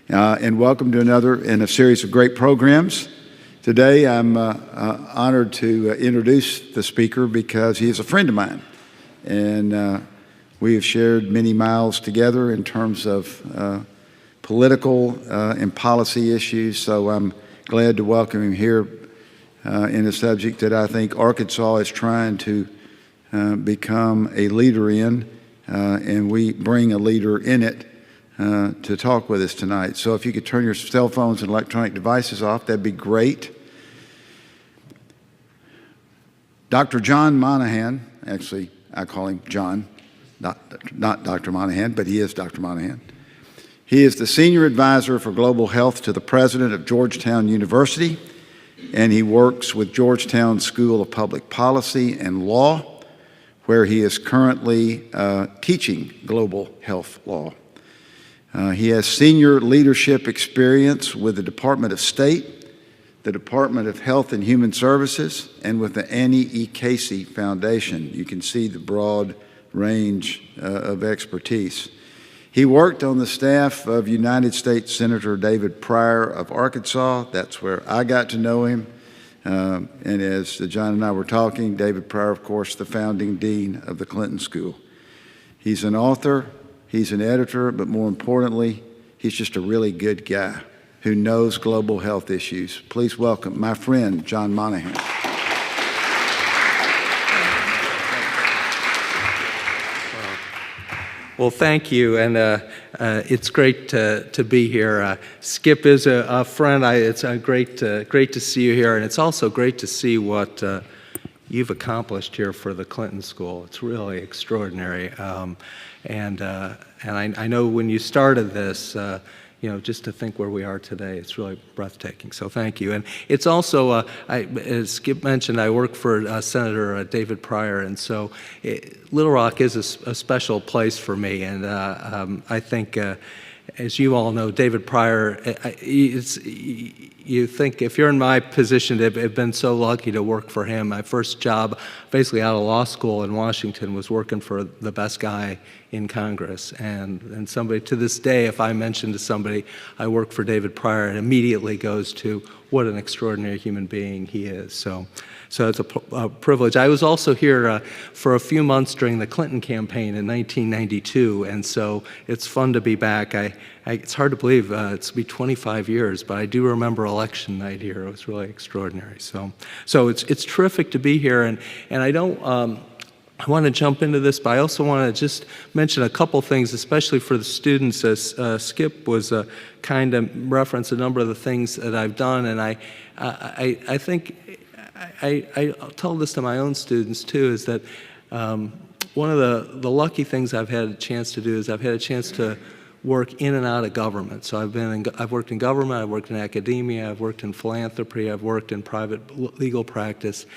and welcome to another in a series of great programs. Today I'm honored to introduce the speaker because he is a friend of mine, and we have shared many miles together in terms of political and policy issues, so I'm glad to welcome him here in a subject that I think Arkansas is trying to become a leader in, and we bring a leader in it to talk with us tonight. So if you could turn your cell phones and electronic devices off, that'd be great. Dr. John Monahan, actually I call him John, not Dr. Monahan, but he is Dr. Monahan. He is the Senior Advisor for Global Health to the President of Georgetown University, and he works with Georgetown School of Public Policy and Law, where he is currently teaching global health law. He has senior leadership experience with the Department of State, the Department of Health and Human Services, and with the Annie E. Casey Foundation. You can see the broad range of expertise. He worked on the staff of United States Senator David Pryor of Arkansas. That's where I got to know him. And as John and I were talking, David Pryor, of course, the founding dean of the Clinton School. He's an author. He's an editor, but more importantly, he's just a really good guy who knows global health issues. Please welcome my friend, John Monahan. Well, thank you, and it's great to be here. Skip is a friend. It's great to see you here, and it's also great to see what you've accomplished here for the Clinton School. It's really extraordinary. And I know when you started this, just to think where we are today, it's really breathtaking. So thank you. And it's also, as Skip mentioned, I work for Senator David Pryor, and so Little Rock is a special place for me. And I think, as you all know, David Pryor, you think if you're in my position, I've been so lucky to work for him. My first job, basically out of law school in Washington, was working for the best guy in Congress. And somebody, to this day, if I mention to somebody I work for David Pryor, it immediately goes to what an extraordinary human being he is. So it's a privilege. I was also here for a few months during the Clinton campaign in 1992, and so it's fun to be back. It's hard to believe it's been 25 years, but I do remember election night here. It was really extraordinary. So it's terrific to be here, and I don't. I want to jump into this, but I also want to just mention a couple things, especially for the students, as Skip was kind of referenced a number of the things that I've done, and I think I tell this to my own students too, is that one of the lucky things I've had a chance to do is I've had a chance to work in and out of government. So I've worked in government, I've worked in academia, I've worked in philanthropy, I've worked in private legal practice.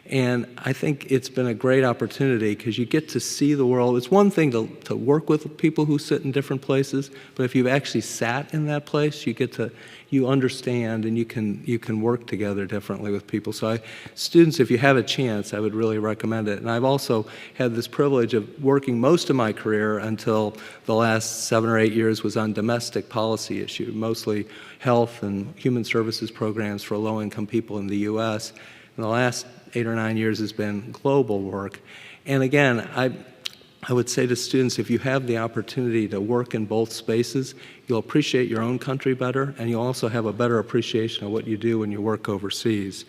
And I think it's been a great opportunity because you get to see the world. It's one thing to work with people who sit in different places, but if you've actually sat in that place, you understand and you can work together differently with people. So students, if you have a chance, I would really recommend it. And I've also had this privilege of working most of my career until the last 7 or 8 years was on domestic policy issues, mostly health and human services programs for low-income people in the U.S. In the last 8 or 9 years has been global work. And again, I would say to students, if you have the opportunity to work in both spaces, you'll appreciate your own country better, and you'll also have a better appreciation of what you do when you work overseas.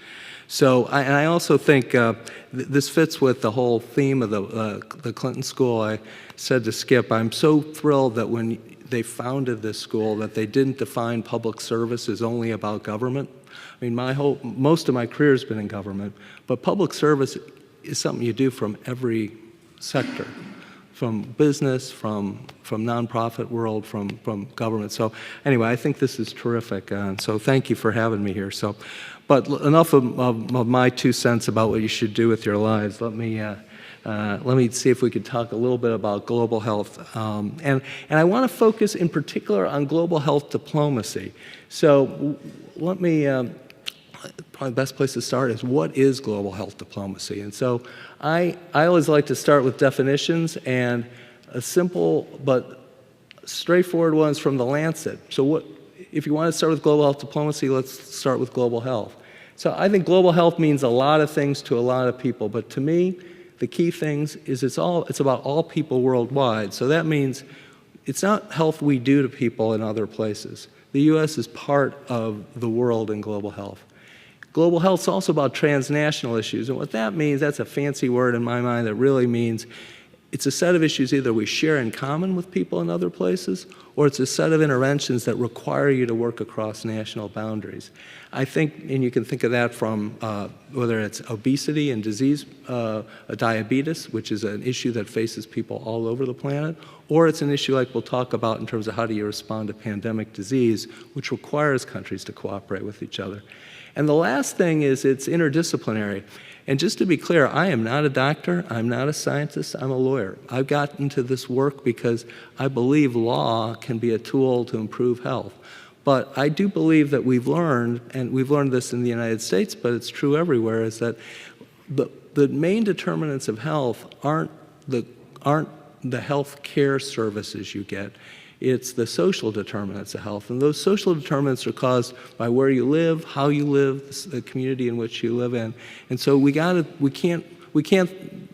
So I also think this fits with the whole theme of the Clinton School. I said to Skip, I'm so thrilled that when they founded this school that they didn't define public service as only about government. I mean, most of my career has been in government, but public service is something you do from every sector, from business, from nonprofit world, from government. So anyway, I think this is terrific, so thank you for having me here. But enough of my 2 cents about what you should do with your lives. Let me see if we could talk a little bit about global health. And I want to focus in particular on global health diplomacy. So let me, probably the best place to start is what is global health diplomacy? And so I always like to start with definitions, and a simple but straightforward one is from the Lancet. So what if you want to start with global health diplomacy, let's start with global health. So I think global health means a lot of things to a lot of people, but to me, the key things is it's about all people worldwide. So that means it's not health we do to people in other places. The U.S. is part of the world in global health. Global health is also about transnational issues, and what that means, that's a fancy word in my mind that really means it's a set of issues either we share in common with people in other places, or it's a set of interventions that require you to work across national boundaries. I think, and you can think of that from whether it's obesity and disease, diabetes, which is an issue that faces people all over the planet, or it's an issue like we'll talk about in terms of how do you respond to pandemic disease, which requires countries to cooperate with each other. And the last thing is it's interdisciplinary. And just to be clear, I am not a doctor, I'm not a scientist, I'm a lawyer. I've gotten into this work because I believe law can be a tool to improve health. But I do believe that we've learned, and we've learned this in the United States, but it's true everywhere, is that the main determinants of health aren't the health care services you get. It's the social determinants of health. And those social determinants are caused by where you live, how you live, the community in which you live in. And so we can't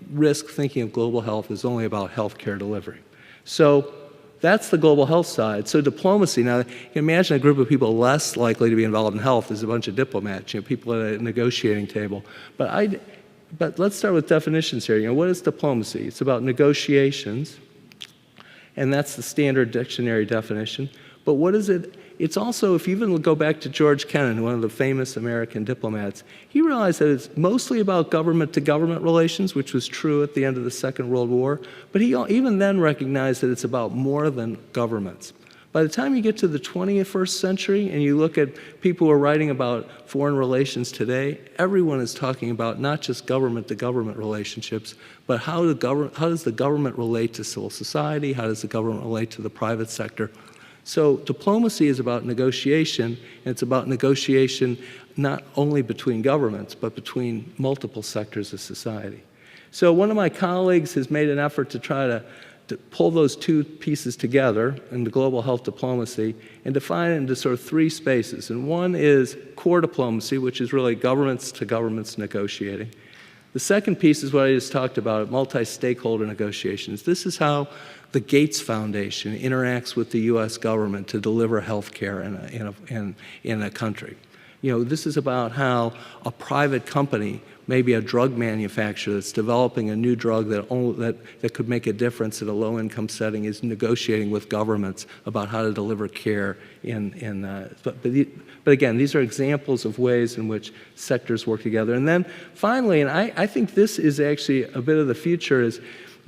risk thinking of global health as only about health care delivery. So that's the global health side. So diplomacy, now you can imagine a group of people less likely to be involved in health is a bunch of diplomats, people at a negotiating table. But let's start with definitions here. What is diplomacy? It's about negotiations. And that's the standard dictionary definition. But what is it? It's also, if you even go back to George Kennan, one of the famous American diplomats, he realized that it's mostly about government-to-government relations, which was true at the end of the Second World War, but he even then recognized that it's about more than governments. By the time you get to the 21st century and you look at people who are writing about foreign relations today, everyone is talking about not just government-to-government relationships, but how does the government relate to civil society? How does the government relate to the private sector? So diplomacy is about negotiation, and it's about negotiation not only between governments, but between multiple sectors of society. So one of my colleagues has made an effort to try to pull those two pieces together into global health diplomacy and define it into sort of three spaces. And one is core diplomacy, which is really governments to governments negotiating. The second piece is what I just talked about, multi-stakeholder negotiations. This is how the Gates Foundation interacts with the U.S. government to deliver health care in a country. This is about how a private company, maybe a drug manufacturer that's developing a new drug that could make a difference at a low-income setting, is negotiating with governments about how to deliver care but again, these are examples of ways in which sectors work together. And then finally, and I think this is actually a bit of the future, is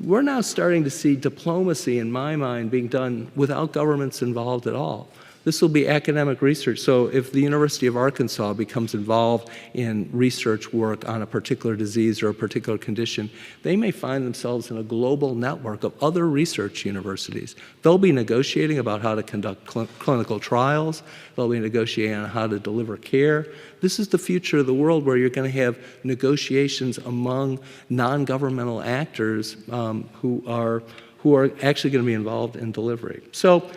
we're now starting to see diplomacy, in my mind, being done without governments involved at all. This will be academic research. So if the University of Arkansas becomes involved in research work on a particular disease or a particular condition, they may find themselves in a global network of other research universities. They'll be negotiating about how to conduct clinical trials. They'll be negotiating on how to deliver care. This is the future of the world, where you're going to have negotiations among non-governmental actors who are actually going to be involved in delivery. So,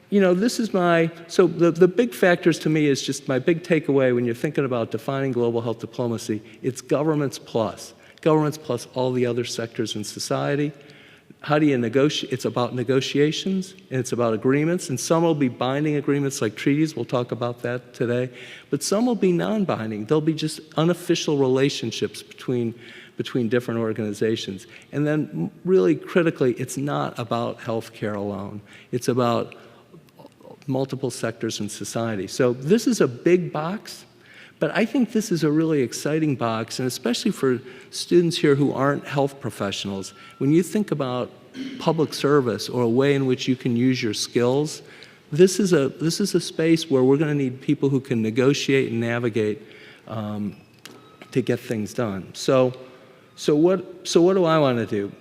this is the big factors to me is just my big takeaway when you're thinking about defining global health diplomacy. It's governments plus all the other sectors in society. How do you negotiate? It's about negotiations, and it's about agreements, and some will be binding agreements like treaties. We'll talk about that today. But some will be non-binding. They'll be just unofficial relationships between different organizations. And then really critically, it's not about healthcare alone. It's about multiple sectors in society. So this is a big box, but I think this is a really exciting box, and especially for students here who aren't health professionals. When you think about public service or a way in which you can use your skills, this is a space where we're going to need people who can negotiate and navigate to get things done. So what do I want to do?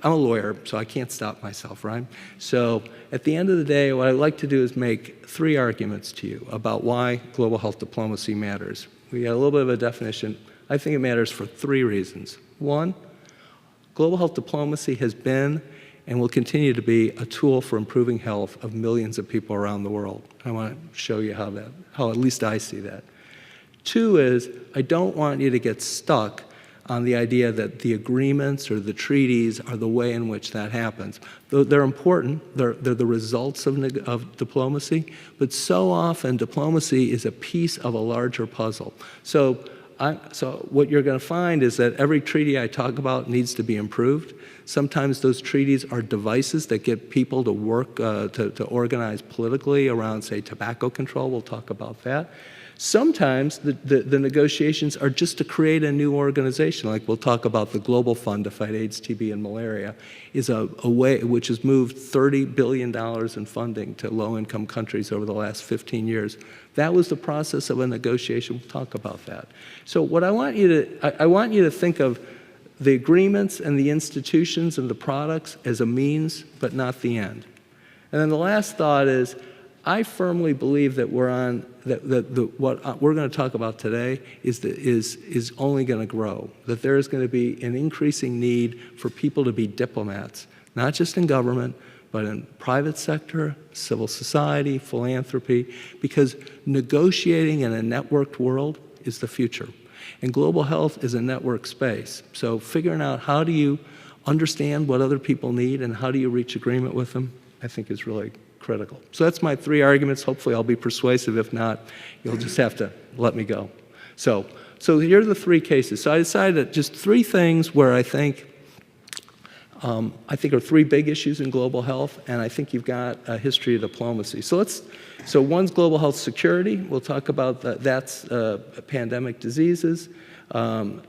I'm a lawyer, so I can't stop myself, right? So at the end of the day, what I'd like to do is make three arguments to you about why global health diplomacy matters. We got a little bit of a definition. I think it matters for three reasons. One, global health diplomacy has been and will continue to be a tool for improving health of millions of people around the world. I want to show you how at least I see that. Two is, I don't want you to get stuck on the idea that the agreements or the treaties are the way in which that happens. Though they're important, they're the results of diplomacy, but so often diplomacy is a piece of a larger puzzle. So what you're going to find is that every treaty I talk about needs to be improved. Sometimes those treaties are devices that get people to work, to organize politically around, say, tobacco control. We'll talk about that. Sometimes the negotiations are just to create a new organization, like we'll talk about the Global Fund to fight AIDS, TB, and malaria, is a way which has moved $30 billion in funding to low-income countries over the last 15 years. That was the process of a negotiation. We'll talk about that. So what I want you to think of the agreements and the institutions and the products as a means, but not the end. And then the last thought is, I firmly believe that what we're going to talk about today is only going to grow, that there is going to be an increasing need for people to be diplomats, not just in government, but in private sector, civil society, philanthropy, because negotiating in a networked world is the future. And global health is a network space. So figuring out how do you understand what other people need and how do you reach agreement with them, I think is really critical. So that's my three arguments. Hopefully I'll be persuasive. If not, you'll just have to let me go. So here are the three cases. So I decided just three things where I think are three big issues in global health, and I think you've got a history of diplomacy. So one's global health security. We'll talk about that's pandemic diseases.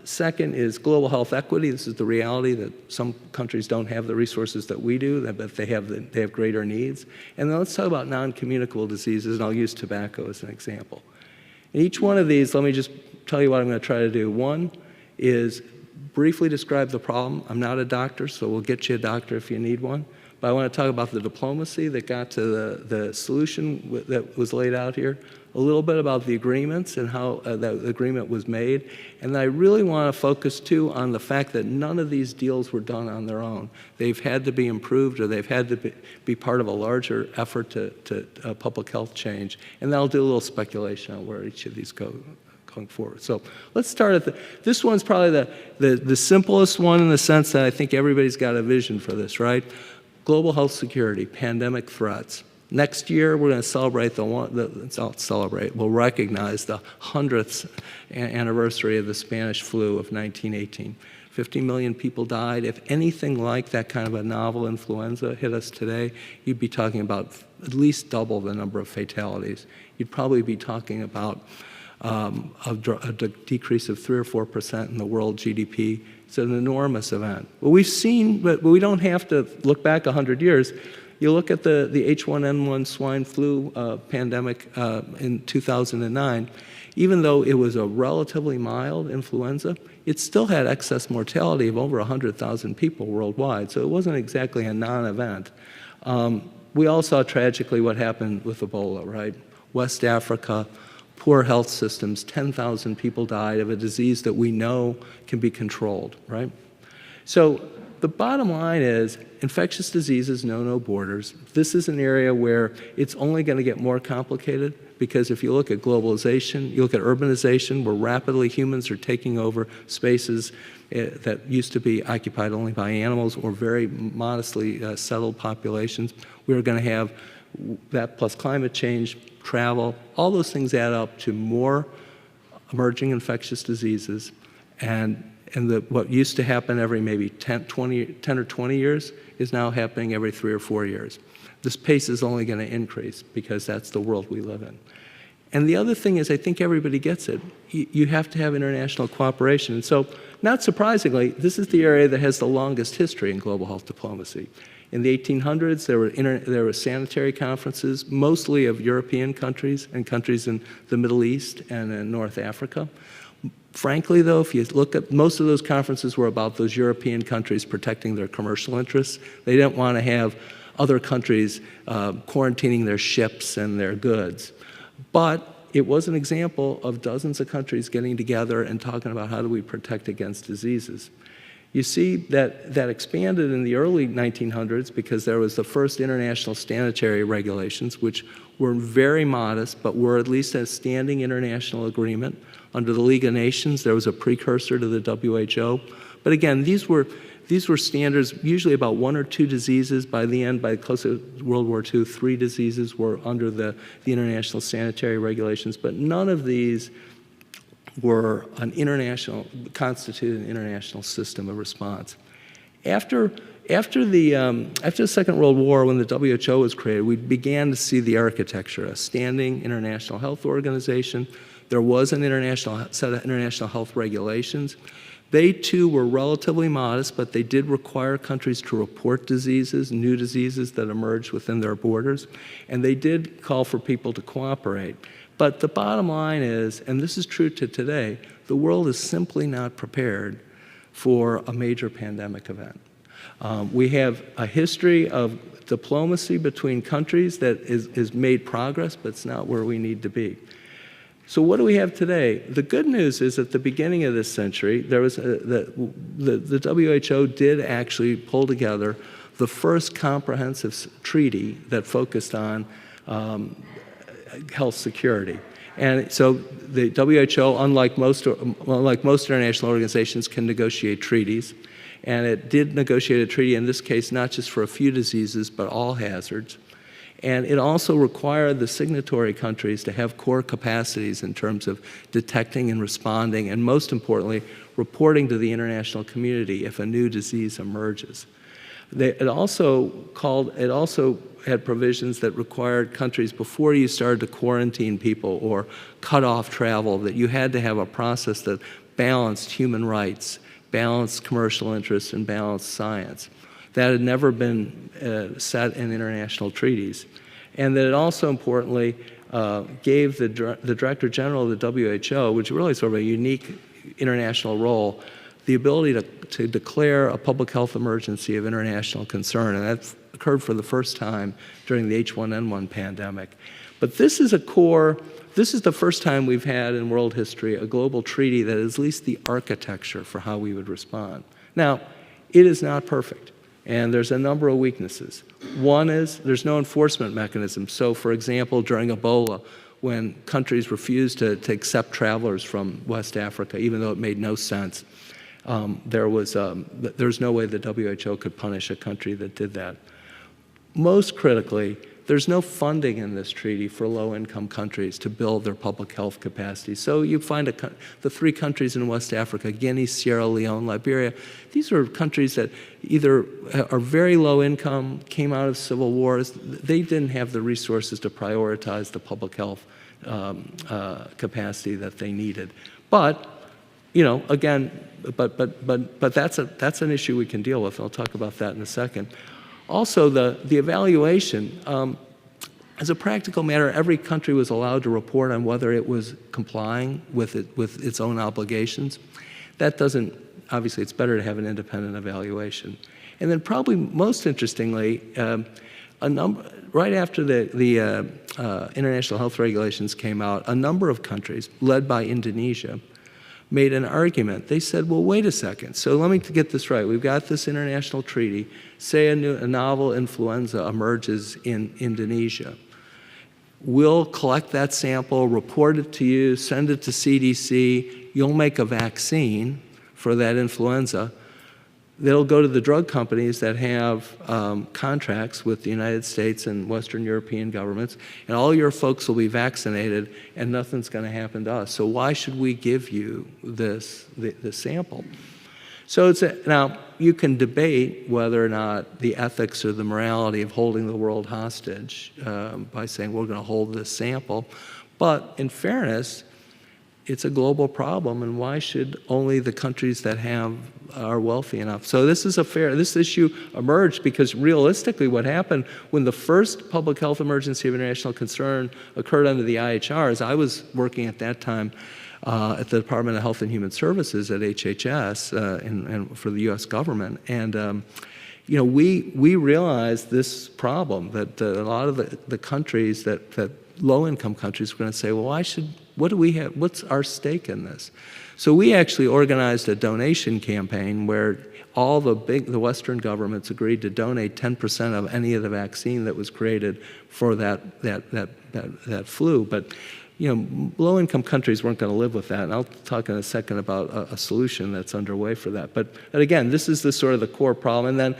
Second is global health equity. This is the reality that some countries don't have the resources that we do, but they have greater needs. And then let's talk about non-communicable diseases, and I'll use tobacco as an example. In each one of these, let me just tell you what I'm going to try to do. One is briefly describe the problem. I'm not a doctor, so we'll get you a doctor if you need one. But I want to talk about the diplomacy that got to the solution that was laid out here, a little bit about the agreements and how that agreement was made. And I really want to focus, too, on the fact that none of these deals were done on their own. They've had to be improved, or they've had to be part of a larger effort to public health change. And then I'll do a little speculation on where each of these go going forward. So let's start at this one's probably the simplest one in the sense that I think everybody's got a vision for this, right? Global health security, pandemic threats. Next year, we're going to we'll recognize the 100th anniversary of the Spanish flu of 1918. 50 million people died. If anything like that kind of a novel influenza hit us today, you'd be talking about at least double the number of fatalities. You'd probably be talking about a decrease of 3 or 4% in the world GDP. It's an enormous event. Well, we've seen, but we don't have to look back 100 years. You look at the H1N1 swine flu pandemic in 2009, even though it was a relatively mild influenza, it still had excess mortality of over 100,000 people worldwide, so it wasn't exactly a non-event. We all saw tragically what happened with Ebola, right? West Africa, poor health systems, 10,000 people died of a disease that we know can be controlled, right? So the bottom line is infectious diseases know no borders. This is an area where it's only going to get more complicated because if you look at globalization, you look at urbanization, where rapidly humans are taking over spaces that used to be occupied only by animals or very modestly settled populations. We're going to have that plus climate change, travel, all those things add up to more emerging infectious diseases. And what used to happen every maybe 10 or 20 years is now happening every 3 or 4 years. This pace is only going to increase because that's the world we live in. And the other thing is, I think everybody gets it. You have to have international cooperation. And so, not surprisingly, this is the area that has the longest history in global health diplomacy. In the 1800s, there were sanitary conferences, mostly of European countries and countries in the Middle East and in North Africa. Frankly, though, if you look at most of those conferences were about those European countries protecting their commercial interests. They didn't want to have other countries quarantining their ships and their goods. But it was an example of dozens of countries getting together and talking about how do we protect against diseases. You see that expanded in the early 1900s because there was the first international sanitary regulations, which were very modest, but were at least a standing international agreement. Under the League of Nations, there was a precursor to the WHO. But again, these were standards, usually about 1 or 2 diseases. By the end, by close to World War II, 3 diseases were under the international sanitary regulations, but none of these were constituted an international system of response. After the Second World War, when the WHO was created, we began to see the architecture, a standing international health organization. There was an set of international health regulations. They too were relatively modest, but they did require countries to report diseases, new diseases that emerged within their borders, and they did call for people to cooperate. But the bottom line is, and this is true to today, the world is simply not prepared for a major pandemic event. We have a history of diplomacy between countries that is made progress, but it's not where we need to be. So what do we have today? The good news is at the beginning of this century, there was the WHO did actually pull together the first comprehensive treaty that focused on health security. And so the WHO, unlike most international organizations, can negotiate treaties. And it did negotiate a treaty, in this case, not just for a few diseases, but all hazards. And it also required the signatory countries to have core capacities in terms of detecting and responding, and most importantly, reporting to the international community if a new disease emerges. It also had provisions that required countries, before you started to quarantine people or cut off travel, that you had to have a process that balanced human rights, balanced commercial interests, and balanced science. That had never been set in international treaties. And that it also, importantly, gave the Director General of the WHO, which is really sort of a unique international role, the ability to declare a public health emergency of international concern. And that occurred for the first time during the H1N1 pandemic. But this is the first time we've had in world history a global treaty that is at least the architecture for how we would respond. Now, it is not perfect. And there's a number of weaknesses. One is there's no enforcement mechanism. So, for example, during Ebola, when countries refused to accept travelers from West Africa, even though it made no sense, there's no way the WHO could punish a country that did that. Most critically, there's no funding in this treaty for low-income countries to build their public health capacity. So you find the 3 countries in West Africa, Guinea, Sierra Leone, Liberia, these are countries that either are very low income, came out of civil wars. They didn't have the resources to prioritize the public health capacity that they needed. But, again, but that's an issue we can deal with. I'll talk about that in a second. Also, the evaluation, as a practical matter, every country was allowed to report on whether it was complying with its own obligations. That doesn't, obviously, it's better to have an independent evaluation. And then probably most interestingly, right after the international health regulations came out, a number of countries, led by Indonesia, made an argument. They said, well, wait a second. So let me get this right. We've got this international treaty. Say a novel influenza emerges in Indonesia. We'll collect that sample, report it to you, send it to CDC. You'll make a vaccine for that influenza. They'll go to the drug companies that have contracts with the United States and Western European governments, and all your folks will be vaccinated, and nothing's going to happen to us. So why should we give you the sample? So now, you can debate whether or not the ethics or the morality of holding the world hostage by saying we're going to hold this sample, but in fairness, it's a global problem, and why should only the countries that are wealthy enough? So this issue emerged because realistically what happened when the first public health emergency of international concern occurred under the IHRs, I was working at that time at the Department of Health and Human Services at HHS and for the U.S. government. And we realized this problem that a lot of the countries that low-income countries were going to say, well, what do we have? What's our stake in this? So we actually organized a donation campaign where all the Western governments agreed to donate 10% of any of the vaccine that was created for that flu. But low-income countries weren't going to live with that, and I'll talk in a second about a solution that's underway for that. But again, this is the sort of the core problem. And then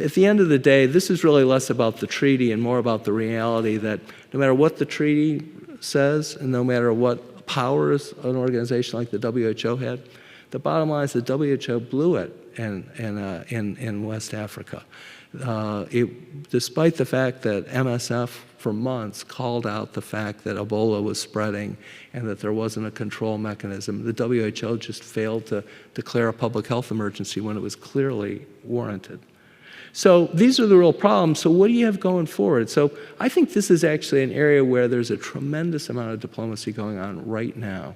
at the end of the day, this is really less about the treaty and more about the reality that no matter what the treaty says and no matter what powers an organization like the WHO had, the bottom line is the WHO blew it in West Africa. Despite the fact that MSF for months called out the fact that Ebola was spreading and that there wasn't a control mechanism, the WHO just failed to declare a public health emergency when it was clearly warranted. So these are the real problems. So what do you have going forward? So I think this is actually an area where there's a tremendous amount of diplomacy going on right now.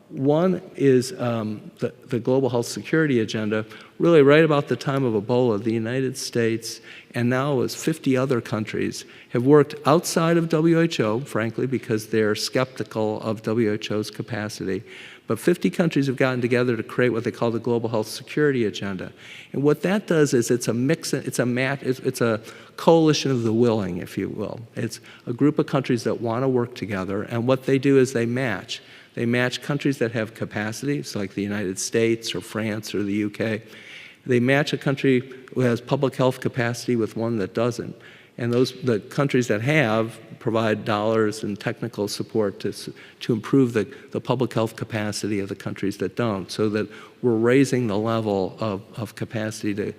One is the global health security agenda. Really, right about the time of Ebola, the United States and now as 50 other countries have worked outside of WHO, frankly, because they're skeptical of WHO's capacity. But 50 countries have gotten together to create what they call the global health security agenda. And what that does is it's a coalition of the willing, if you will. It's a group of countries that want to work together, and what they do is they match. They match countries that have capacity, so like the United States or France or the UK. They match a country who has public health capacity with one that doesn't. And the countries that have provide dollars and technical support to improve the public health capacity of the countries that don't, so that we're raising the level of capacity to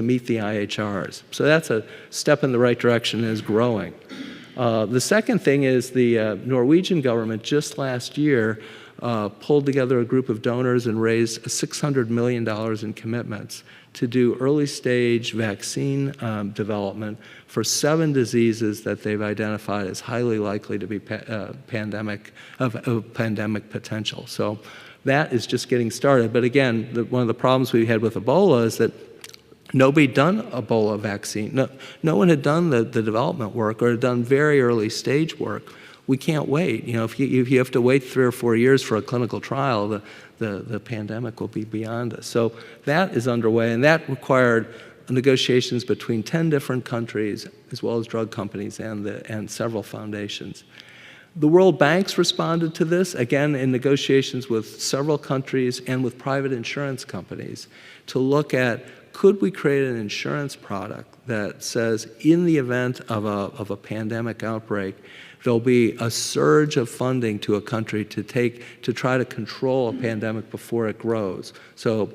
meet the IHRs. So that's a step in the right direction and is growing. The second thing is the Norwegian government just last year pulled together a group of donors and raised $600 million in commitments to do early-stage vaccine development for 7 diseases that they've identified as highly likely to be pandemic potential. So that is just getting started. But again, one of the problems we had with Ebola is that nobody had done Ebola vaccine. No one had done the development work or had done very early stage work. We can't wait. If you have to wait 3 or 4 years for a clinical trial, the pandemic will be beyond us. So that is underway, and that required negotiations between 10 different countries, as well as drug companies and several foundations. The World Bank's responded to this, again, in negotiations with several countries and with private insurance companies to look at, could we create an insurance product that says, in the event of a pandemic outbreak, there'll be a surge of funding to a country to try to control a pandemic before it grows. So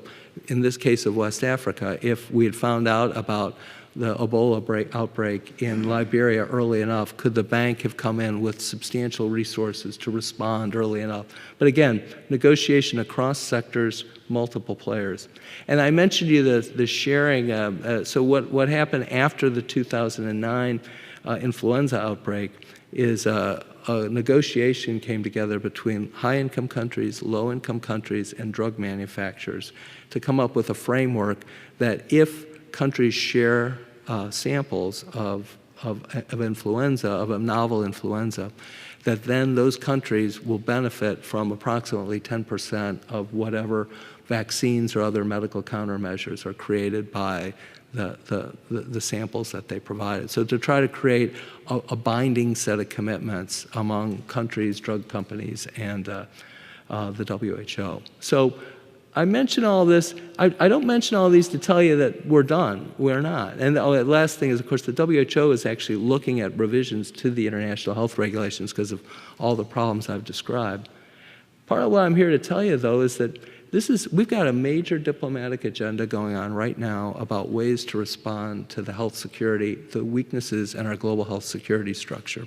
in this case of West Africa, if we had found out about the Ebola outbreak in Liberia early enough, could the bank have come in with substantial resources to respond early enough? But again, negotiation across sectors, multiple players. And I mentioned to you the sharing. So what happened after the 2009 influenza outbreak is a negotiation came together between high-income countries, low-income countries, and drug manufacturers to come up with a framework that if countries share samples of influenza, of a novel influenza, that then those countries will benefit from approximately 10% of whatever vaccines or other medical countermeasures are created by the samples that they provided. So to try to create a binding set of commitments among countries, drug companies, and the WHO. So I mention all this. I don't mention all these to tell you that we're done. We're not. And the last thing is, of course, the WHO is actually looking at revisions to the international health regulations because of all the problems I've described. Part of what I'm here to tell you, though, is that we've got a major diplomatic agenda going on right now about ways to respond to the health security, the weaknesses in our global health security structure.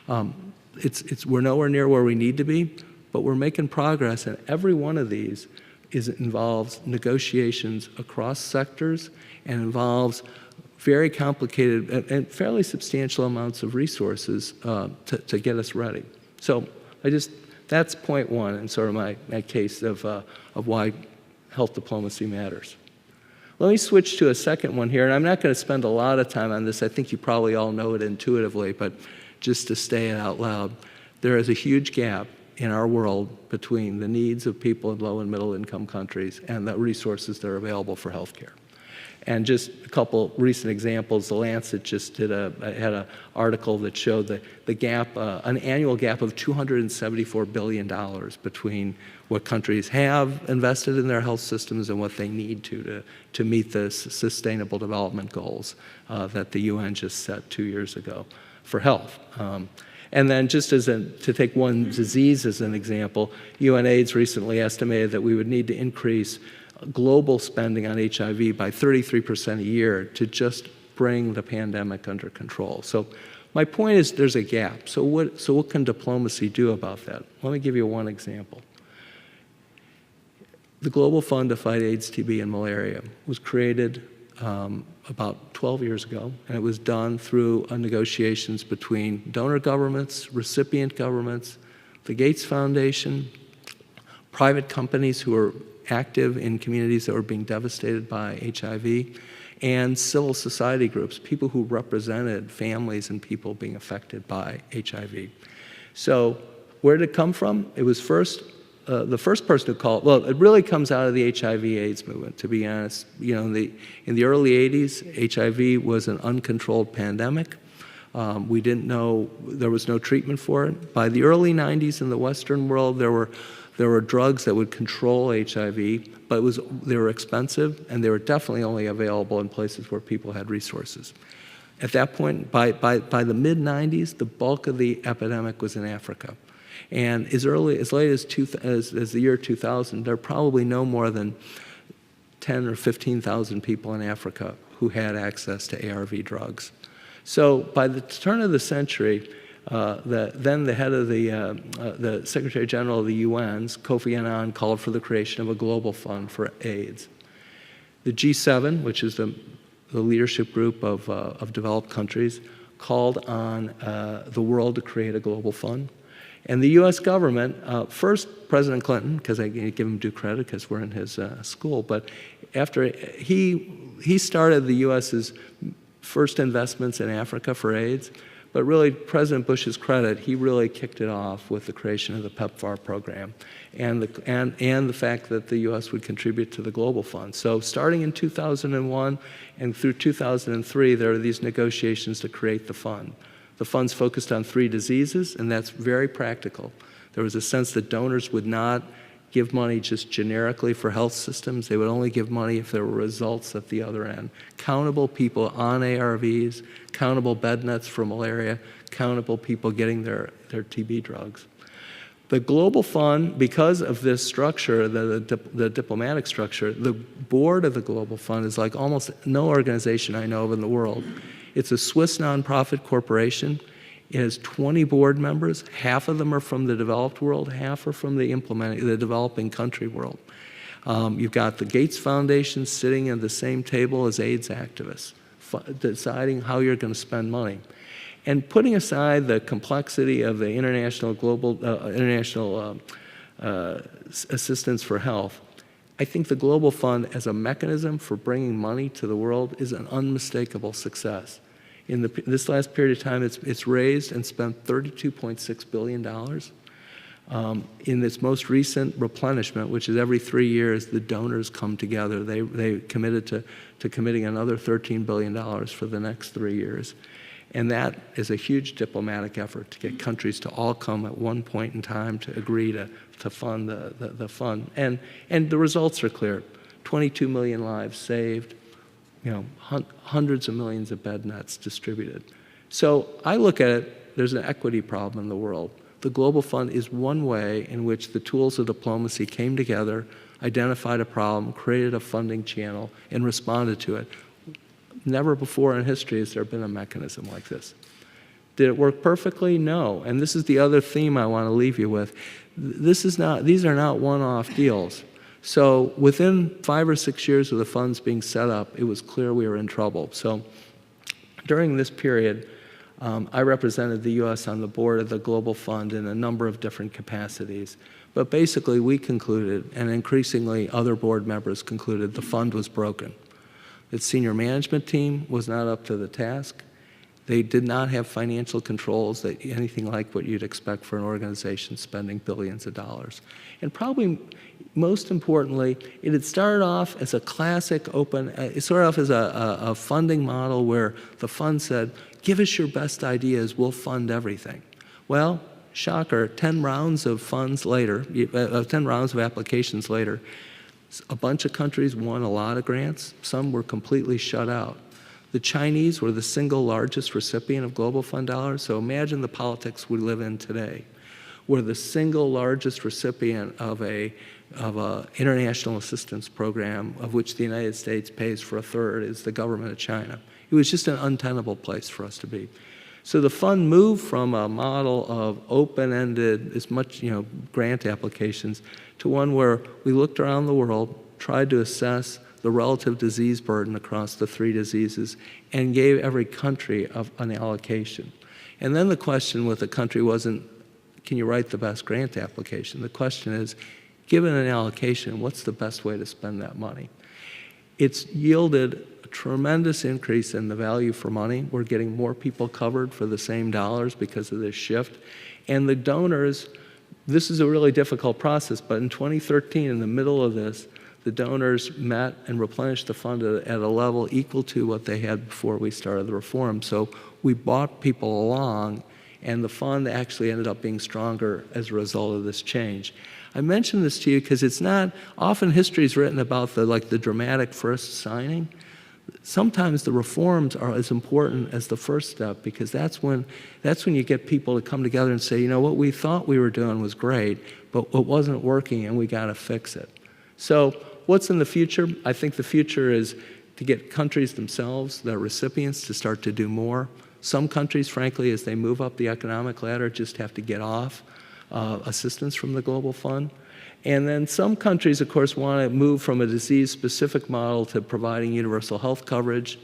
We're nowhere near where we need to be, but we're making progress, and every one of these involves negotiations across sectors and involves very complicated and fairly substantial amounts of resources to get us ready. So that's point one and sort of my case of why health diplomacy matters. Let me switch to a second one here, and I'm not going to spend a lot of time on this. I think you probably all know it intuitively, but just to say it out loud, there is a huge gap in our world between the needs of people in low and middle income countries and the resources that are available for healthcare. And just a couple recent examples, The Lancet just had an article that showed the gap, an annual gap of $274 billion between what countries have invested in their health systems and what they need to meet the Sustainable Development Goals that the UN just set 2 years ago for health. And then just to take one disease as an example, UNAIDS recently estimated that we would need to increase global spending on HIV by 33% a year to just bring the pandemic under control. So my point is there's a gap. So what can diplomacy do about that? Let me give you one example. The Global Fund to Fight AIDS, TB, and Malaria was created about 12 years ago, and it was done through negotiations between donor governments, recipient governments, the Gates Foundation, private companies who are active in communities that were being devastated by HIV, and civil society groups, people who represented families and people being affected by HIV. So where did it come from? It was the first person who called, well, it really comes out of the HIV/AIDS movement, to be honest. You know, in the early 80s, HIV was an uncontrolled pandemic. We didn't know, there was no treatment for it. By the early 90s in the Western world, there were drugs that would control HIV, but they were expensive, and they were definitely only available in places where people had resources. At that point, by the mid-90s, the bulk of the epidemic was in Africa. And as late as the year 2000, there are probably no more than 10 or 15,000 people in Africa who had access to ARV drugs. So by the turn of the century, then the head of the Secretary General of the UN's, Kofi Annan, called for the creation of a global fund for AIDS. The G7, which is the leadership group of developed countries, called on the world to create a global fund. And the U.S. government, first President Clinton, because I give him due credit because we're in his school, but after he started the U.S.'s first investments in Africa for AIDS, but really President Bush's credit, he really kicked it off with the creation of the PEPFAR program and the fact that the U.S. would contribute to the Global Fund. So starting in 2001 and through 2003, there are these negotiations to create the fund. The fund's focused on 3 diseases, and that's very practical. There was a sense that donors would not give money just generically for health systems. They would only give money if there were results at the other end. Countable people on ARVs, countable bed nets for malaria, countable people getting their TB drugs. The Global Fund, because of this structure, the diplomatic structure, the board of the Global Fund is like almost no organization I know of in the world. It's a Swiss nonprofit corporation. It has 20 board members. Half of them are from the developed world, half are from the developing country world. You've got the Gates Foundation sitting at the same table as AIDS activists, deciding how you're going to spend money. And putting aside the complexity of the international assistance for health, I think the Global Fund as a mechanism for bringing money to the world is an unmistakable success. In this last period of time, it's raised and spent $32.6 billion. In its most recent replenishment, which is every 3 years, the donors come together. They committed to committing another $13 billion for the next 3 years. And that is a huge diplomatic effort to get countries to all come at one point in time to agree to fund the fund. And the results are clear. 22 million lives saved, hundreds of millions of bed nets distributed. So I look at it, there's an equity problem in the world. The Global Fund is one way in which the tools of diplomacy came together, identified a problem, created a funding channel, and responded to it. Never before in history has there been a mechanism like this. Did it work perfectly? No. And this is the other theme I want to leave you with. These are not one-off deals. So within 5 or 6 years of the funds being set up, it was clear we were in trouble. So during this period, I represented the U.S. on the board of the Global Fund in a number of different capacities. But basically, we concluded, and increasingly other board members concluded, the fund was broken. Its senior management team was not up to the task. They did not have financial controls, anything like what you'd expect for an organization spending billions of dollars. And probably most importantly, it had started off as a classic open, it started off as a funding model where the fund said, give us your best ideas, we'll fund everything. Well, shocker, 10 rounds of funds later, 10 rounds of applications later, a bunch of countries won a lot of grants, some were completely shut out. The Chinese were the single largest recipient of Global Fund dollars, so imagine the politics we live in today. We're the single largest recipient of a international assistance program, of which the United States pays for a third, is the government of China. It was just an untenable place for us to be. So the fund moved from a model of open-ended, as much, grant applications, to one where we looked around the world, tried to assess the relative disease burden across the 3 diseases, and gave every country an allocation. And then the question with the country wasn't, can you write the best grant application? The question is, given an allocation, what's the best way to spend that money? It's yielded a tremendous increase in the value for money. We're getting more people covered for the same dollars because of this shift. And the donors, this is a really difficult process, but in 2013, in the middle of this, the donors met and replenished the fund at a level equal to what they had before we started the reform. So we brought people along, and the fund actually ended up being stronger as a result of this change. I mention this to you because it's not, often history is written about the dramatic first signing. Sometimes the reforms are as important as the first step, because that's when you get people to come together and say, what we thought we were doing was great, but it wasn't working and we got to fix it. So what's in the future? I think the future is to get countries themselves, the recipients, to start to do more. Some countries, frankly, as they move up the economic ladder, just have to get off assistance from the Global Fund. And then some countries, of course, want to move from a disease-specific model to providing universal health coverage,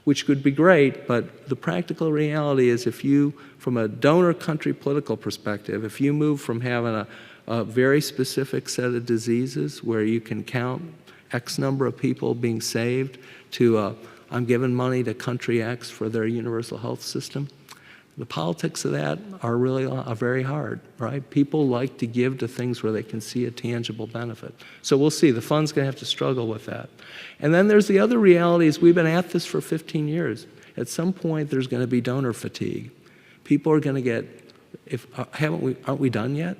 which could be great, but the practical reality is if you, from a donor country political perspective, if you move from having a very specific set of diseases where you can count X number of people being saved to I'm giving money to country X for their universal health system, the politics of that are really very hard, right? People like to give to things where they can see a tangible benefit. So we'll see. The fund's going to have to struggle with that. And then there's the other reality is we've been at this for 15 years. At some point, there's going to be donor fatigue. People are going to get, aren't we done yet?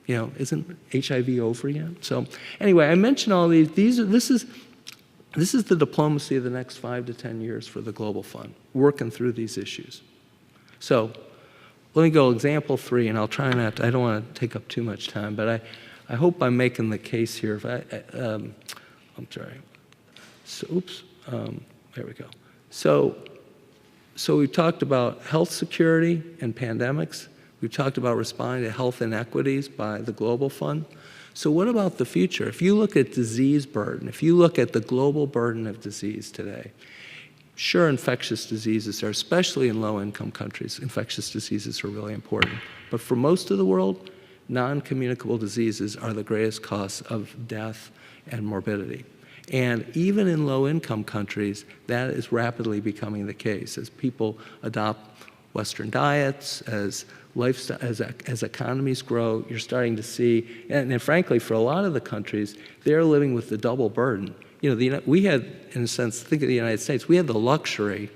Isn't HIV over yet? So anyway, I mentioned all these. This is the diplomacy of the next 5 to 10 years for the Global Fund, working through these issues. So let me go example 3, and I'll try not to, I don't want to take up too much time, but I hope I'm making the case here. I'm sorry. So, oops, there we go. So we've talked about health security and pandemics. We've talked about responding to health inequities by the Global Fund. So what about the future? If you look at disease burden, if you look at the global burden of disease today, sure, infectious diseases are, especially in low-income countries, infectious diseases are really important. But for most of the world, non-communicable diseases are the greatest cause of death and morbidity. And even in low-income countries, that is rapidly becoming the case as people adopt Western diets, as economies grow. You're starting to see, and frankly, for a lot of the countries, they're living with the double burden. We had, in a sense, think of the United States, we had the luxury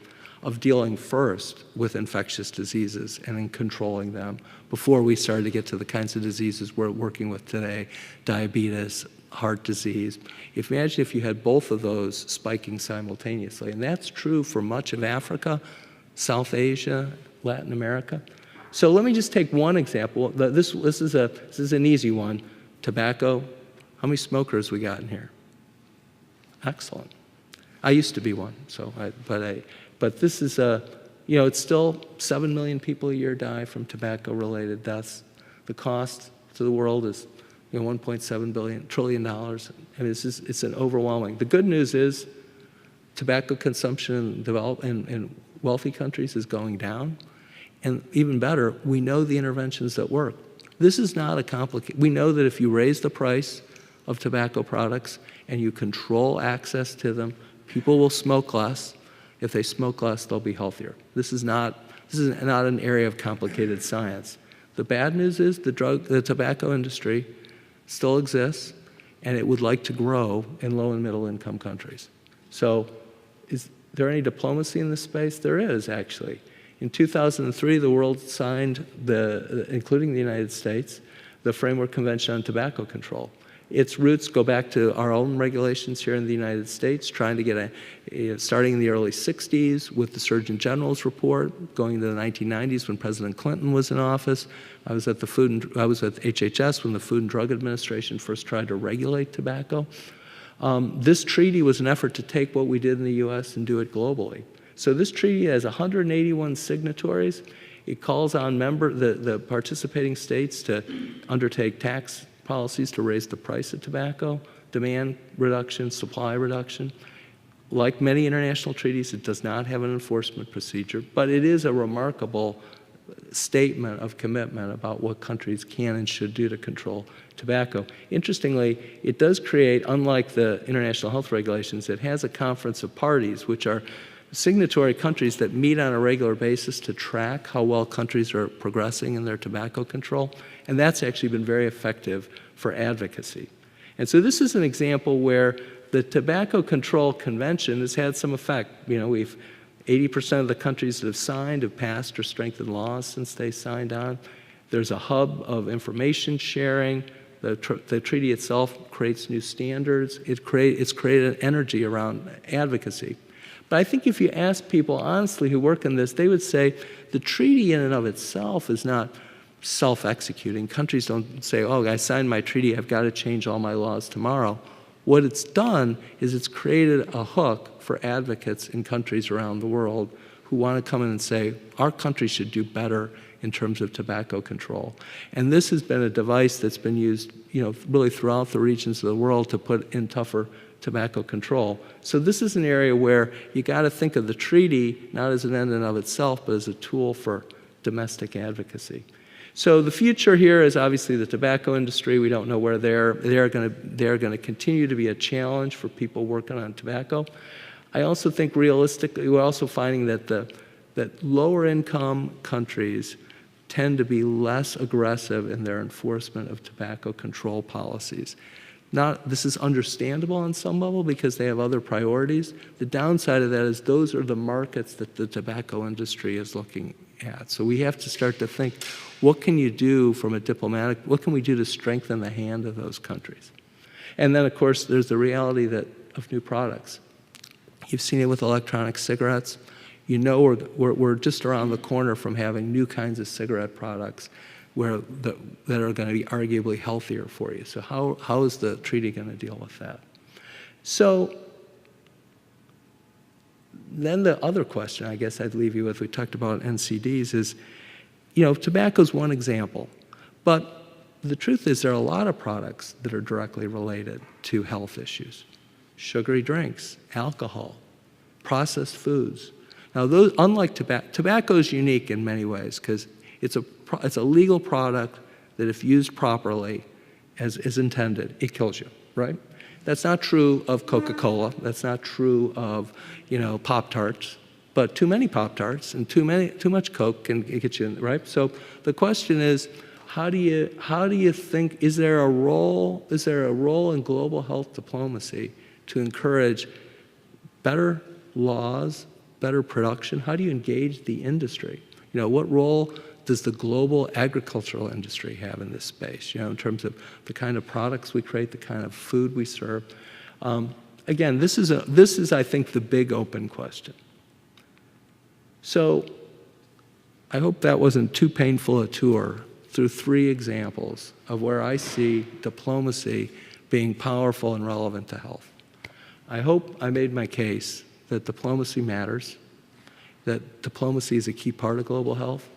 of dealing first with infectious diseases and in controlling them before we started to get to the kinds of diseases we're working with today, diabetes, heart disease. Imagine if you had both of those spiking simultaneously. And that's true for much of Africa, South Asia, Latin America. So let me just take one example. This is an easy one. Tobacco. How many smokers we got in here? Excellent. I used to be one, but this is it's still 7 million people a year die from tobacco-related deaths. The cost to the world is $1.7 trillion, and it's an overwhelming. The good news is tobacco consumption in wealthy countries is going down, and even better, we know the interventions that work. This is not a complicated. We know that if you raise the price of tobacco products and you control access to them, people will smoke less. If they smoke less, they'll be healthier. This is not This is not an area of complicated science. The bad news is the tobacco industry still exists, and it would like to grow in low and middle income countries. So is there any diplomacy in this space? There is, actually. In 2003, the world signed, including the United States, the Framework Convention on Tobacco Control. Its roots go back to our own regulations here in the United States, trying to get starting in the early 60s with the Surgeon General's report, going into the 1990s when President Clinton was in office. I was at HHS when the Food and Drug Administration first tried to regulate tobacco. This treaty was an effort to take what we did in the US and do it globally. So this treaty has 181 signatories. It calls on the participating states to undertake tax policies to raise the price of tobacco, demand reduction, supply reduction. Like many international treaties, it does not have an enforcement procedure, but it is a remarkable statement of commitment about what countries can and should do to control tobacco. Interestingly, it does create, unlike the international health regulations, it has a conference of parties, which are signatory countries that meet on a regular basis to track how well countries are progressing in their tobacco control. And that's actually been very effective for advocacy. And so this is an example where the Tobacco Control Convention has had some effect. You know, 80% of the countries that have signed have passed or strengthened laws since they signed on. There's a hub of information sharing. The treaty itself creates new standards. It's created an energy around advocacy. But I think if you ask people honestly who work in this, they would say the treaty in and of itself is not self-executing. Countries don't say, oh, I signed my treaty, I've got to change all my laws tomorrow. What it's done is it's created a hook for advocates in countries around the world who want to come in and say, our country should do better in terms of tobacco control. And this has been a device that's been used, really throughout the regions of the world to put in tougher tobacco control. So this is an area where you got to think of the treaty not as an end in of itself, but as a tool for domestic advocacy. So the future here is obviously the tobacco industry. We don't know where they're going to continue to be a challenge for people working on tobacco. I also think realistically, we're also finding that lower income countries tend to be less aggressive in their enforcement of tobacco control policies. This is understandable on some level because they have other priorities. The downside of that is those are the markets that the tobacco industry is looking at. So we have to start to think, what can you do from a what can we do to strengthen the hand of those countries? And then, of course, there's the reality of new products. You've seen it with electronic cigarettes. We're just around the corner from having new kinds of cigarette products that are going to be arguably healthier for you. So how is the treaty going to deal with that? So then the other question I guess I'd leave you with, we talked about NCDs, is, tobacco's one example. But the truth is there are a lot of products that are directly related to health issues. Sugary drinks, alcohol, processed foods. Now, those, unlike tobacco is unique in many ways because it's a legal product that if used properly as is intended, it kills you, right? That's not true of Coca-Cola. That's not true of, Pop-Tarts. But too many Pop-Tarts and too much Coke can get you in, right? So the question is, how do you think, is there a role in global health diplomacy to encourage better laws, better production? How do you engage the industry? What role does the global agricultural industry have in this space, in terms of the kind of products we create, the kind of food we serve? Again, this is, I think, the big open question. So I hope that wasn't too painful a tour through 3 examples of where I see diplomacy being powerful and relevant to health. I hope I made my case that diplomacy matters, that diplomacy is a key part of global health.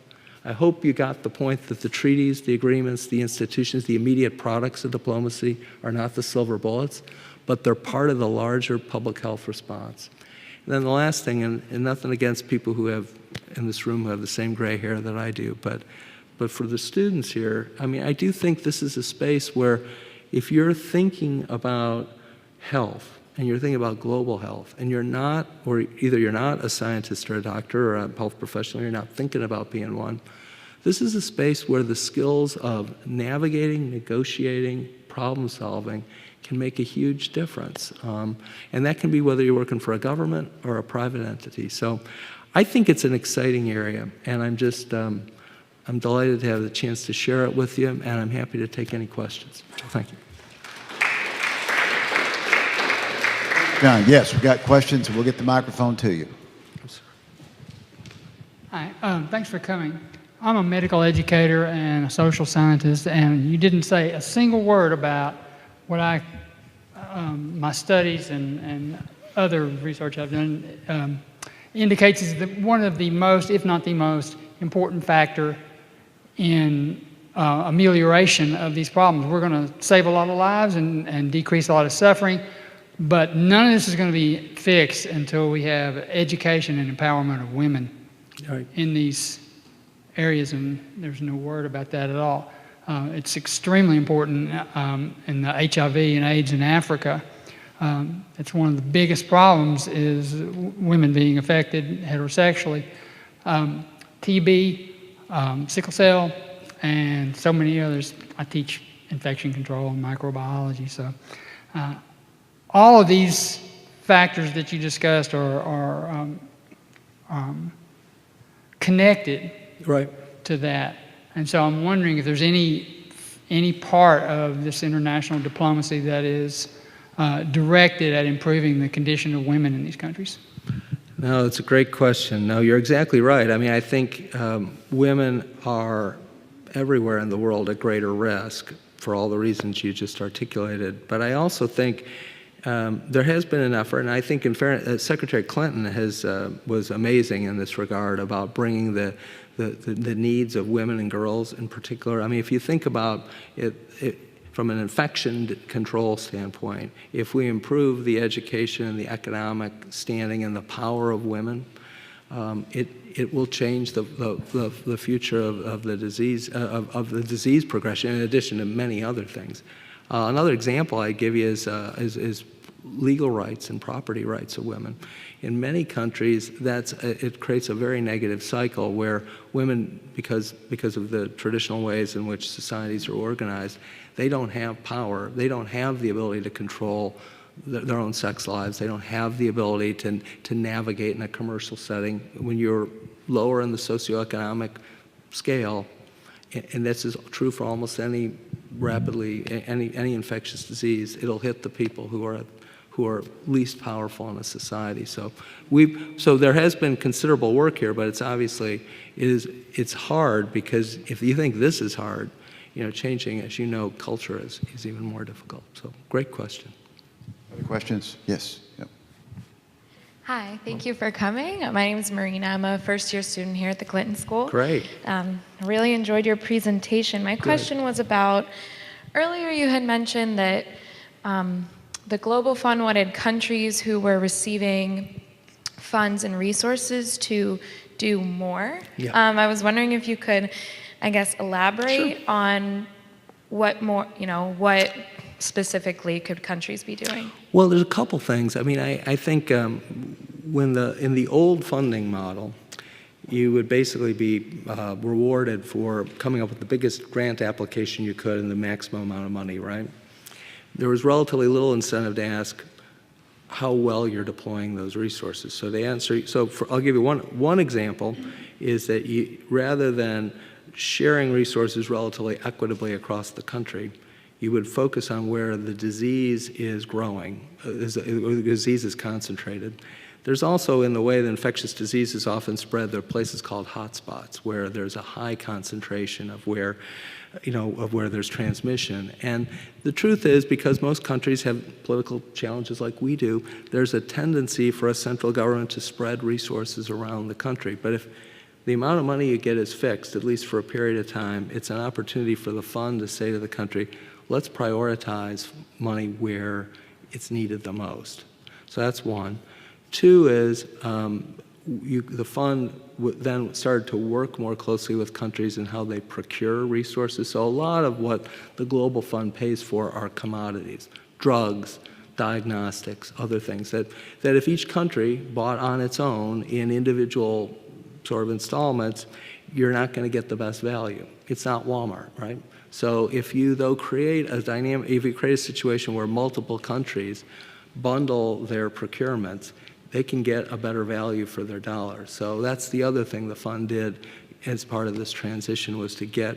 I hope you got the point that the treaties, the agreements, the institutions, the immediate products of diplomacy are not the silver bullets, but they're part of the larger public health response. And then the last thing, and nothing against people who have in this room who have the same gray hair that I do, but for the students here, I do think this is a space where if you're thinking about health and you're thinking about global health, and you're not, or either you're not a scientist or a doctor or a health professional, you're not thinking about being one, this is a space where the skills of navigating, negotiating, problem solving can make a huge difference. And that can be whether you're working for a government or a private entity. So I think it's an exciting area, and I'm just, I'm delighted to have the chance to share it with you, and I'm happy to take any questions. Thank you. John, yes, we've got questions, and we'll get the microphone to you. Hi, thanks for coming. I'm a medical educator and a social scientist, and you didn't say a single word about what my studies and other research I've done indicates is that one of the most, if not the most, important factor in amelioration of these problems. We're going to save a lot of lives and decrease a lot of suffering, but none of this is going to be fixed until we have education and empowerment of women in these areas, and there's no word about that at all. It's extremely important in the HIV and AIDS in Africa. It's one of the biggest problems is women being affected heterosexually. TB, sickle cell, and so many others. I teach infection control and microbiology, so all of these factors that you discussed are connected to that. And so I'm wondering if there's any part of this international diplomacy that is directed at improving the condition of women in these countries. No, it's a great question. No, you're exactly right. I mean, I think women are everywhere in the world at greater risk for all the reasons you just articulated. But I also think there has been an effort, and I think in fairness, Secretary Clinton was amazing in this regard about bringing the needs of women and girls in particular. I mean, if you think about it from an infection control standpoint, if we improve the education and the economic standing and the power of women, it will change the future of the disease progression, in addition to many other things. Another example I give you is legal rights and property rights of women. In many countries, it creates a very negative cycle where women, because of the traditional ways in which societies are organized, they don't have power. They don't have the ability to control their own sex lives. They don't have the ability to navigate in a commercial setting. When you're lower in the socioeconomic scale, and this is true for almost any infectious disease, it'll hit the people who are least powerful in a society. So there has been considerable work here, but it's hard, because if you think this is hard, changing, as you know, culture is even more difficult. So great question. Other questions? Yes. Yep. Hi, thank you for coming. My name is Marina. I'm a first-year student here at the Clinton School. Great. I really enjoyed your presentation. My question was about, earlier you had mentioned that the Global Fund wanted countries who were receiving funds and resources to do more. Yeah. I was wondering if you could, I guess, elaborate on what more, what specifically could countries be doing? Well, there's a couple things. I mean, I think in the old funding model, you would basically be rewarded for coming up with the biggest grant application you could and the maximum amount of money, right? There was relatively little incentive to ask how well you're deploying those resources. So I'll give you one example, is that rather than sharing resources relatively equitably across the country, you would focus on where the disease is growing, the disease is concentrated. There's also, in the way that infectious diseases often spread, there are places called hotspots where there's a high concentration of where there's transmission. And the truth is, because most countries have political challenges like we do, there's a tendency for a central government to spread resources around the country. But if the amount of money you get is fixed, at least for a period of time, it's an opportunity for the fund to say to the country, let's prioritize money where it's needed the most. So that's one. Two is the fund then started to work more closely with countries in how they procure resources. So a lot of what the Global Fund pays for are commodities, drugs, diagnostics, other things, that if each country bought on its own in individual sort of installments, you're not going to get the best value. It's not Walmart, right? So if you, though, create a dynamic, if you create a situation where multiple countries bundle their procurements, they can get a better value for their dollar. So that's the other thing the fund did as part of this transition, was to get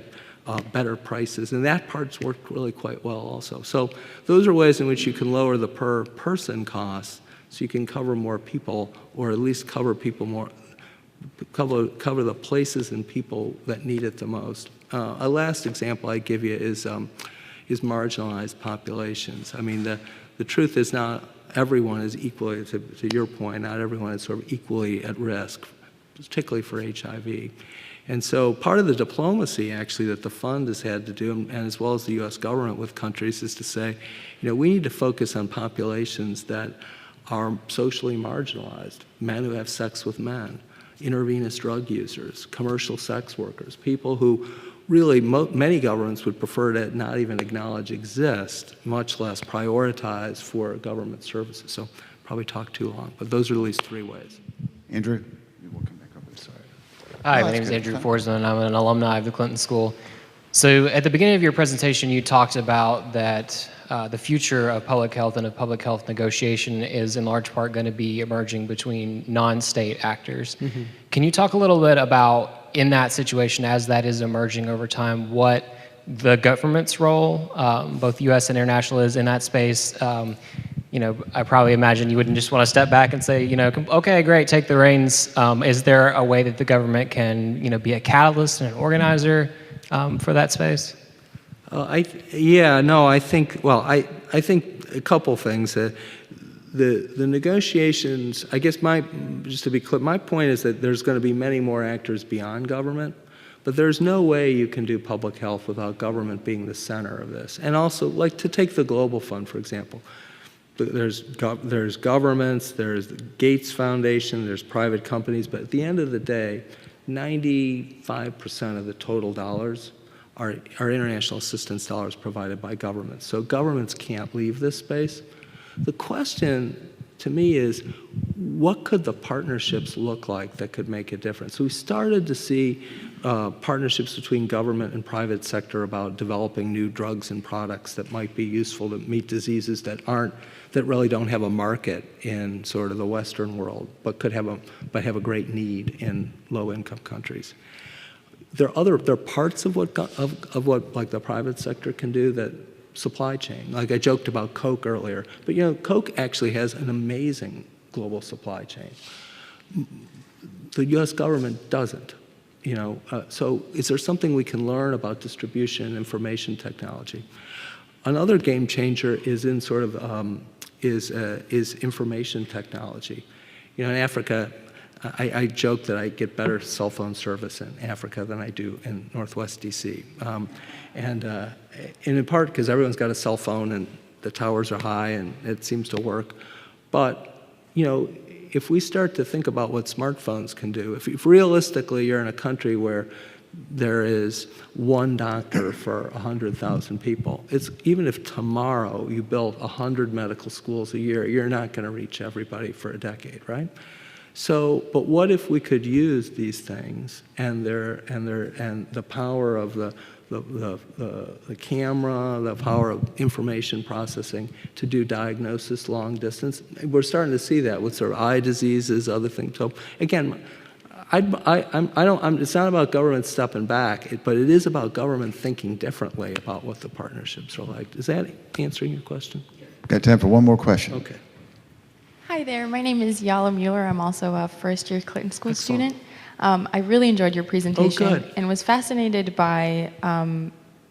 better prices. And that part's worked really quite well also. So those are ways in which you can lower the per person costs, so you can cover more people, or at least cover people more, cover the places and people that need it the most. A last example I give you is marginalized populations. I mean, the truth is not everyone is equally, to your point, not everyone is sort of equally at risk, particularly for HIV. And so part of the diplomacy, actually, that the fund has had to do, and as well as the U.S. government with countries, is to say, we need to focus on populations that are socially marginalized, men who have sex with men, intravenous drug users, commercial sex workers, people who really many governments would prefer to not even acknowledge exist, much less prioritize for government services. So probably talked too long, but those are at least 3 ways. Andrew, we'll come back over. Sorry. Hi, my name is Andrew Forsman. I'm an alumni of the Clinton School. So at the beginning of your presentation, you talked about that the future of public health and of public health negotiation is in large part going to be emerging between non-state actors. Mm-hmm. Can you talk a little bit about, in that situation, as that is emerging over time, what the government's role, both U.S. and international, is in that space? I probably imagine you wouldn't just want to step back and say, okay, great, take the reins. Is there a way that the government can, be a catalyst and an organizer for that space? I think a couple things. The negotiations, I guess just to be clear, my point is that there's going to be many more actors beyond government, but there's no way you can do public health without government being the center of this. And also, like, to take the Global Fund, for example, there's governments, there's the Gates Foundation, there's private companies, but at the end of the day, 95% of the total dollars are international assistance dollars provided by governments. So governments can't leave this space. The question to me is, what could the partnerships look like that could make a difference? So we started to see partnerships between government and private sector about developing new drugs and products that might be useful to meet diseases that really don't have a market in sort of the Western world, but have a great need in low-income countries. There are parts of what like the private sector can do, that supply chain. Like I joked about Coke earlier, but Coke actually has an amazing global supply chain. The U.S. government doesn't. So is there something we can learn about distribution and information technology? Another game changer is in sort of is information technology. In Africa, I joke that I get better cell phone service in Africa than I do in Northwest DC, and in part because everyone's got a cell phone and the towers are high and it seems to work. But if we start to think about what smartphones can do, if realistically you're in a country where there is one doctor for 100,000 people, even if tomorrow you built 100 medical schools a year, you're not going to reach everybody for a decade, right? So, but what if we could use these things and the power of the camera, the power of information processing to do diagnosis long distance? We're starting to see that with sort of eye diseases, other things. So again, it's not about government stepping back, but it is about government thinking differently about what the partnerships are like. Is that answering your question? Got time for one more question. Okay. Hi there, my name is Yala Mueller. I'm also a first-year Clinton School Excellent. student. I really enjoyed your presentation good. and was fascinated by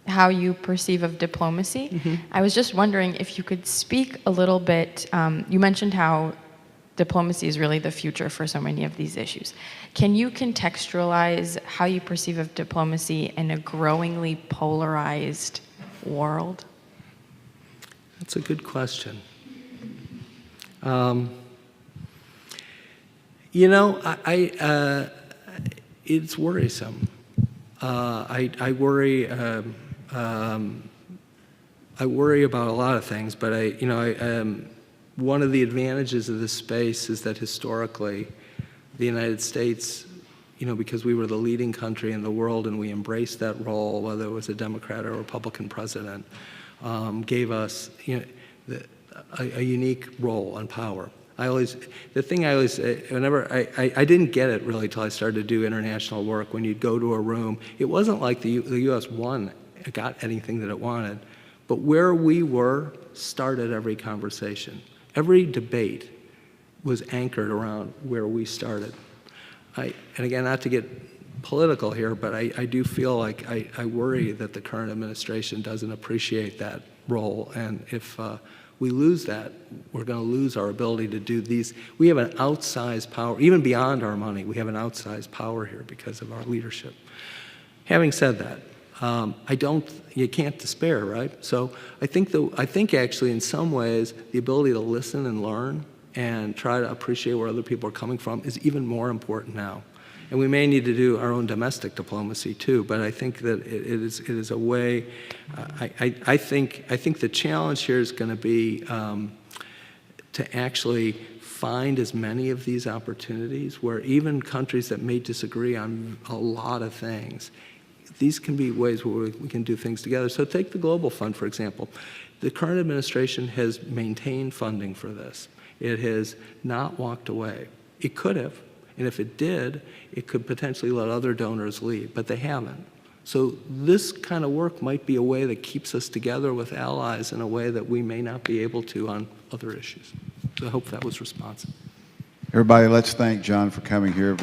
how you perceive of diplomacy. Mm-hmm. I was just wondering if you could speak a little bit, you mentioned how diplomacy is really the future for so many of these issues. Can you contextualize how you perceive of diplomacy in a growingly polarized world? That's a good question. It's worrisome. I worry about a lot of things, but one of the advantages of this space is that historically, the United States, because we were the leading country in the world and we embraced that role, whether it was a Democrat or a Republican president, gave us a unique role and power. The thing I always say, whenever I didn't get it really till I started to do international work. When you'd go to a room, it wasn't like the U.S. got anything that it wanted, but where we were started every conversation. Every debate was anchored around where we started. And again, not to get political here, but I do feel like I worry that the current administration doesn't appreciate that role. And if we lose that, we're going to lose our ability to do these. We have an outsized power, even beyond our money, we have an outsized power here because of our leadership. Having said that, you can't despair, right? So I think actually in some ways the ability to listen and learn and try to appreciate where other people are coming from is even more important now. And we may need to do our own domestic diplomacy too, but I think that it is a way, I think the challenge here is going to be to actually find as many of these opportunities where even countries that may disagree on a lot of things, these can be ways where we can do things together. So take the Global Fund, for example. The current administration has maintained funding for this. It has not walked away. It could have, and if it did, it could potentially let other donors leave, but they haven't. So this kind of work might be a way that keeps us together with allies in a way that we may not be able to on other issues. So I hope that was responsive. Everybody, let's thank John for coming here.